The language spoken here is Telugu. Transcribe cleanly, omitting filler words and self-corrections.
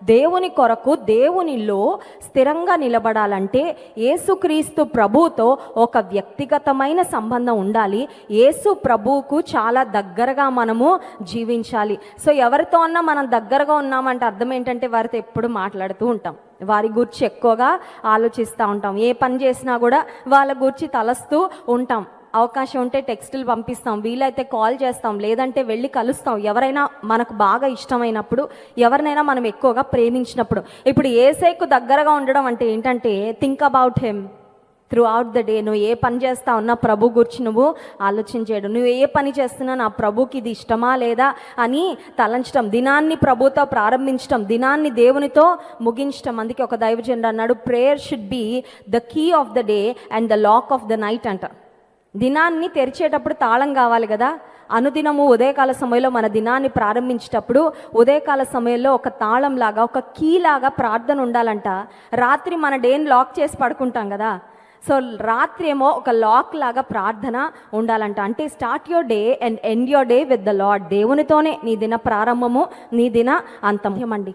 దేవుని కొరకు దేవునిలో స్థిరంగా నిలబడాలంటే యేసుక్రీస్తు ప్రభువుతో ఒక వ్యక్తిగతమైన సంబంధం ఉండాలి. యేసు ప్రభువుకు చాలా దగ్గరగా మనము జీవించాలి. సో ఎవరితో అన్నా మనం దగ్గరగా ఉన్నామంటే అర్థం ఏంటంటే వారితో ఎప్పుడు మాట్లాడుతూ ఉంటాం, వారి గురించి ఎక్కువగా ఆలోచిస్తూ ఉంటాం, ఏ పని చేసినా కూడా వాళ్ళ గురించి తలస్తూ ఉంటాం. అవకాశం ఉంటే టెక్స్టులు పంపిస్తాం, వీలైతే కాల్ చేస్తాం, లేదంటే వెళ్ళి కలుస్తాం. ఎవరైనా మనకు బాగా ఇష్టమైనప్పుడు, ఎవరినైనా మనం ఎక్కువగా ప్రేమించినప్పుడు. ఇప్పుడు యేసయ్యకు దగ్గరగా ఉండడం అంటే ఏంటంటే think about him through out the day. నువ్వు ఏ పని చేస్తావు నా ప్రభు గురించి నువ్వు ఆలోచించేయడం, నువ్వు ఏ పని చేస్తున్నా నా ప్రభుకి ఇది ఇష్టమా లేదా అని తలంచడం, దినాన్ని ప్రభుతో ప్రారంభించడం, దినాన్ని దేవునితో ముగించడం. అందుకే ఒక దైవజనుడు అన్నాడు, prayer should be the key of the day and the lock of the night అంట. దినాన్ని తెరిచేటప్పుడు తాళం కావాలి కదా. అనుదినము ఉదయకాల సమయంలో మన దినాన్ని ప్రారంభించేటప్పుడు ఉదయకాల సమయంలో ఒక తాళం లాగా, ఒక కీ లాగా ప్రార్థన ఉండాలంట. రాత్రి మన డేని లాక్ చేసి పడుకుంటాం కదా, సో రాత్రి ఏమో ఒక లాక్ లాగా ప్రార్థన ఉండాలంట. అంటే start your day and end your day with the lord. దేవునితోనే నీ దిన ప్రారంభము, నీ దిన అంతం అండి.